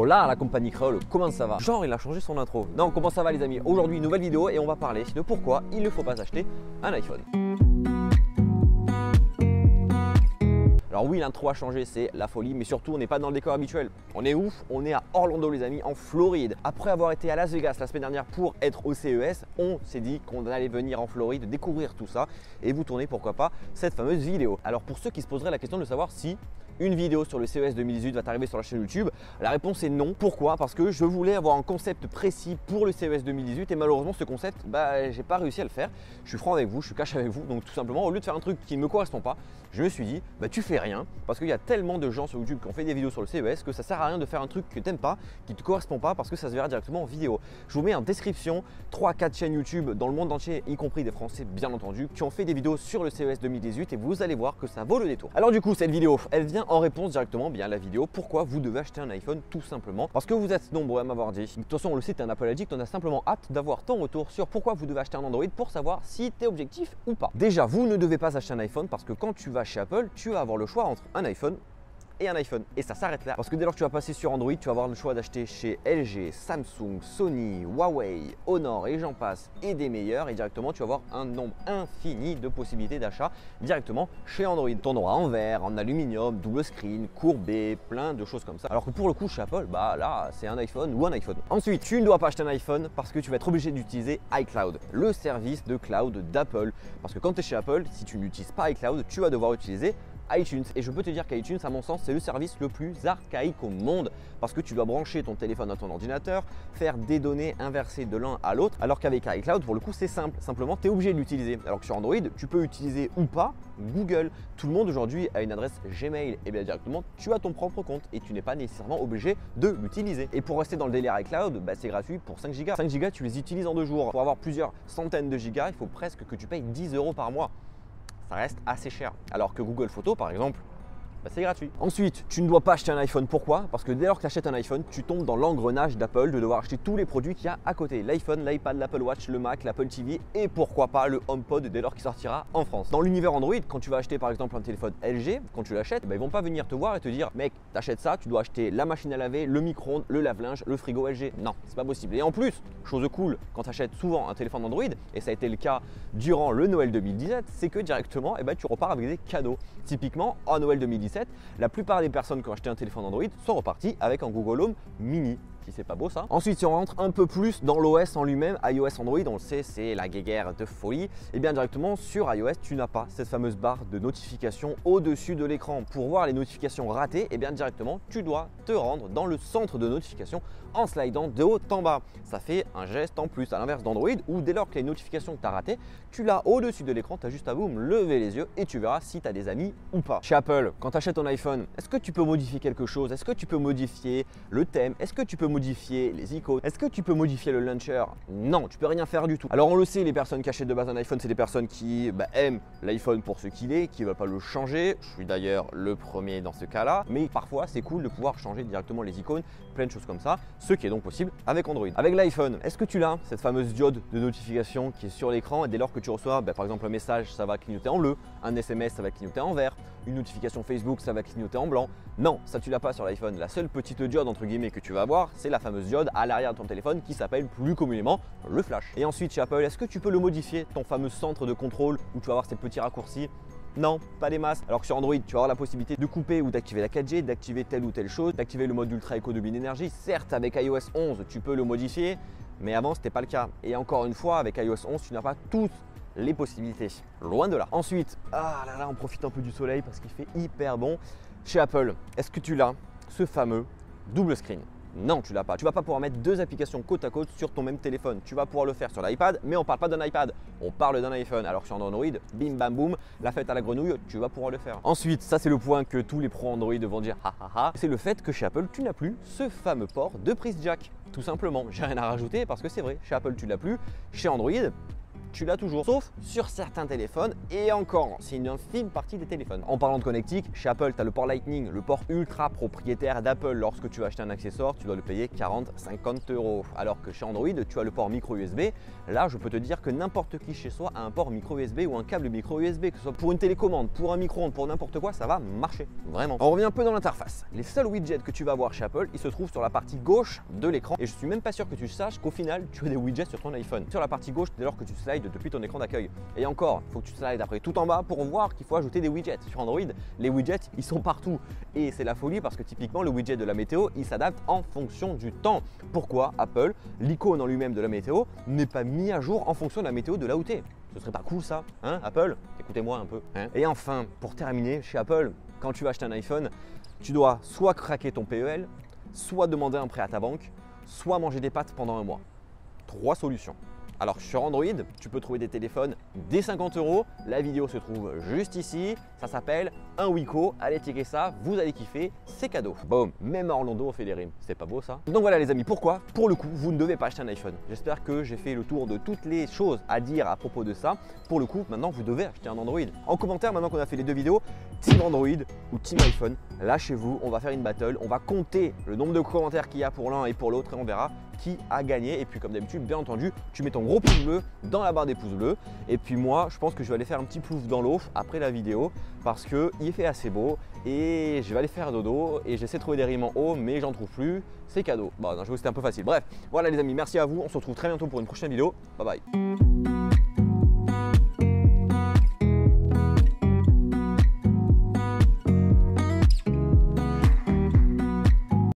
Hola la compagnie créole, comment ça va? Genre il a changé son intro. Non, comment ça va les amis? Aujourd'hui nouvelle vidéo et on va parler de pourquoi il ne faut pas acheter un iPhone. Alors oui, l'intro a changé, c'est la folie, mais surtout on n'est pas dans le décor habituel. On est ouf, on est à Orlando les amis, en Floride. Après avoir été à Las Vegas la semaine dernière pour être au CES, on s'est dit qu'on allait venir en Floride, découvrir tout ça et vous tourner pourquoi pas cette fameuse vidéo. Alors pour ceux qui se poseraient la question de savoir si une vidéo sur le CES 2018 va t'arriver sur la chaîne YouTube, la réponse est non. Pourquoi? Parce que je voulais avoir un concept précis pour le CES 2018 et malheureusement ce concept, j'ai pas réussi à le faire. Je suis franc avec vous, je suis cash avec vous, donc tout simplement au lieu de faire un truc qui ne me correspond pas, je me suis dit tu fais rien parce qu'il y a tellement de gens sur YouTube qui ont fait des vidéos sur le CES que ça sert à rien de faire un truc que t'aimes pas, qui te correspond pas parce que ça se verra directement en vidéo. Je vous mets en description 3-4 chaînes YouTube dans le monde entier, y compris des Français bien entendu, qui ont fait des vidéos sur le CES 2018 et vous allez voir que ça vaut le détour. Alors du coup cette vidéo, elle vient en réponse directement à la vidéo pourquoi vous devez acheter un iPhone tout simplement. Parce que vous êtes nombreux à m'avoir dit, de toute façon on le sait, t'es un Apple Addict, on a simplement hâte d'avoir ton retour sur pourquoi vous devez acheter un Android pour savoir si t'es objectif ou pas. Déjà vous ne devez pas acheter un iPhone parce que quand tu vas chez Apple, tu vas avoir le choix entre un iPhone et un iPhone. Et ça s'arrête là. Parce que dès lors que tu vas passer sur Android, tu vas avoir le choix d'acheter chez LG, Samsung, Sony, Huawei, Honor et j'en passe et des meilleurs. Et directement, tu vas avoir un nombre infini de possibilités d'achat directement chez Android. Tu en auras en verre, en aluminium, double screen, courbé, plein de choses comme ça. Alors que pour le coup, chez Apple, là, c'est un iPhone ou un iPhone. Ensuite, tu ne dois pas acheter un iPhone parce que tu vas être obligé d'utiliser iCloud, le service de cloud d'Apple. Parce que quand tu es chez Apple, si tu n'utilises pas iCloud, tu vas devoir utiliser iTunes. Et je peux te dire qu'iTunes, à mon sens, c'est le service le plus archaïque au monde parce que tu dois brancher ton téléphone à ton ordinateur, faire des données inversées de l'un à l'autre, alors qu'avec iCloud, pour le coup, c'est simple. Simplement, tu es obligé de l'utiliser. Alors que sur Android, tu peux utiliser ou pas Google. Tout le monde aujourd'hui a une adresse Gmail. Et bien directement, tu as ton propre compte et tu n'es pas nécessairement obligé de l'utiliser. Et pour rester dans le délire iCloud, c'est gratuit pour 5 Go. 5 Go, tu les utilises en 2 jours. Pour avoir plusieurs centaines de gigas, il faut presque que tu payes 10 € par mois. Ça reste assez cher. Alors que Google Photos, par exemple, c'est gratuit. Ensuite, tu ne dois pas acheter un iPhone. Pourquoi? Parce que dès lors que tu achètes un iPhone, tu tombes dans l'engrenage d'Apple de devoir acheter tous les produits qu'il y a à côté. L'iPhone, l'iPad, l'Apple Watch, le Mac, l'Apple TV et pourquoi pas le HomePod dès lors qu'il sortira en France. Dans l'univers Android, quand tu vas acheter par exemple un téléphone LG, quand tu l'achètes, ils vont pas venir te voir et te dire mec, t'achètes ça, tu dois acheter la machine à laver, le micro-ondes, le lave-linge, le frigo LG. Non, c'est pas possible. Et en plus, chose cool, quand tu achètes souvent un téléphone Android, et ça a été le cas durant le Noël 2017, c'est que directement, tu repars avec des cadeaux. Typiquement, en Noël 2017, la plupart des personnes qui ont acheté un téléphone Android sont reparties avec un Google Home Mini. Si c'est pas beau ça. Ensuite, si on rentre un peu plus dans l'OS en lui-même, iOS Android, on le sait, c'est la guéguerre de folie. Et bien directement sur iOS, tu n'as pas cette fameuse barre de notification au-dessus de l'écran. Pour voir les notifications ratées, et bien directement, tu dois te rendre dans le centre de notification en slidant de haut en bas. Ça fait un geste en plus, à l'inverse d'Android où dès lors que les notifications que tu as ratées, tu l'as au-dessus de l'écran, tu as juste à boum, lever les yeux et tu verras si tu as des amis ou pas. Chez Apple, quand tu achètes ton iPhone, est-ce que tu peux modifier quelque chose? Est-ce que tu peux modifier le thème? Est-ce que tu peux modifier les icônes? Est-ce que tu peux modifier le launcher? Non, tu peux rien faire du tout. Alors on le sait, les personnes qui achètent de base un iPhone, c'est des personnes qui aiment l'iPhone pour ce qu'il est, qui ne veulent pas le changer. Je suis d'ailleurs le premier dans ce cas-là, mais parfois c'est cool de pouvoir changer directement les icônes, plein de choses comme ça, ce qui est donc possible avec Android. Avec l'iPhone, est-ce que tu l'as, cette fameuse diode de notification qui est sur l'écran et dès lors que tu reçois par exemple un message, ça va clignoter en bleu, un SMS, ça va clignoter en vert, une notification Facebook, ça va clignoter en blanc? Non, ça tu l'as pas sur l'iPhone. La seule petite diode entre guillemets que tu vas avoir, c'est la fameuse diode à l'arrière de ton téléphone qui s'appelle plus communément le flash. Et ensuite chez Apple, est-ce que tu peux le modifier, ton fameux centre de contrôle où tu vas avoir ces petits raccourcis? Non, pas des masses. Alors que sur Android, tu vas avoir la possibilité de couper ou d'activer la 4G, d'activer telle ou telle chose, d'activer le mode ultra économie d'énergie. Certes, avec iOS 11, tu peux le modifier, mais avant, ce n'était pas le cas. Et encore une fois, avec iOS 11, tu n'as pas toutes les possibilités. Loin de là. Ensuite, on profite un peu du soleil parce qu'il fait hyper bon. Chez Apple, est-ce que tu l'as, ce fameux double screen? Non, tu l'as pas. Tu vas pas pouvoir mettre deux applications côte à côte sur ton même téléphone. Tu vas pouvoir le faire sur l'iPad, mais on parle pas d'un iPad, on parle d'un iPhone. Alors que sur Android, bim bam boum, la fête à la grenouille, tu vas pouvoir le faire. Ensuite, ça c'est le point que tous les pros Android vont dire c'est le fait que chez Apple, tu n'as plus ce fameux port de prise jack. Tout simplement, j'ai rien à rajouter parce que c'est vrai, chez Apple tu l'as plus, chez Android, tu l'as toujours, sauf sur certains téléphones et encore, c'est une infime partie des téléphones. En parlant de connectique, chez Apple, tu as le port Lightning, le port ultra propriétaire d'Apple. Lorsque tu vas acheter un accessoire, tu dois le payer 40-50 €. Alors que chez Android, tu as le port micro USB. Là, je peux te dire que n'importe qui chez soi a un port micro USB ou un câble micro USB, que ce soit pour une télécommande, pour un micro-ondes, pour n'importe quoi, ça va marcher, vraiment. On revient un peu dans l'interface. Les seuls widgets que tu vas avoir chez Apple, ils se trouvent sur la partie gauche de l'écran et je suis même pas sûr que tu saches qu'au final, tu as des widgets sur ton iPhone. Sur la partie gauche, dès lors que tu slides depuis ton écran d'accueil. Et encore, il faut que tu slides après tout en bas pour voir qu'il faut ajouter des widgets. Sur Android, les widgets, ils sont partout. Et c'est la folie parce que typiquement, le widget de la météo, il s'adapte en fonction du temps. Pourquoi Apple, l'icône en lui-même de la météo, n'est pas mis à jour en fonction de la météo de là où tu es? Ce serait pas cool ça, hein Apple? Écoutez-moi un peu. Hein. Et enfin, pour terminer, chez Apple, quand tu vas acheter un iPhone, tu dois soit craquer ton PEL, soit demander un prêt à ta banque, soit manger des pâtes pendant un mois. 3 solutions. Alors sur Android, tu peux trouver des téléphones dès 50 €. La vidéo se trouve juste ici. Ça s'appelle un Wiko. Allez checker ça, vous allez kiffer, c'est cadeau. Boum, même à Orlando on fait des rimes. C'est pas beau ça? Donc voilà les amis, pourquoi? Pour le coup, vous ne devez pas acheter un iPhone. J'espère que j'ai fait le tour de toutes les choses à dire à propos de ça. Pour le coup, maintenant vous devez acheter un Android. En commentaire, maintenant qu'on a fait les 2 vidéos, Team Android ou Team iPhone, lâchez-vous, on va faire une battle. On va compter le nombre de commentaires qu'il y a pour l'un et pour l'autre et on verra qui a gagné. Et puis comme d'habitude, bien entendu, tu mets ton gros pouce bleu dans la barre des pouces bleus. Et puis moi, je pense que je vais aller faire un petit plouf dans l'eau après la vidéo parce qu'il fait assez beau et je vais aller faire dodo et j'essaie de trouver des rimes en haut mais j'en trouve plus. C'est cadeau. Bon, non, je vous c'était un peu facile. Bref, voilà les amis, merci à vous. On se retrouve très bientôt pour une prochaine vidéo. Bye bye.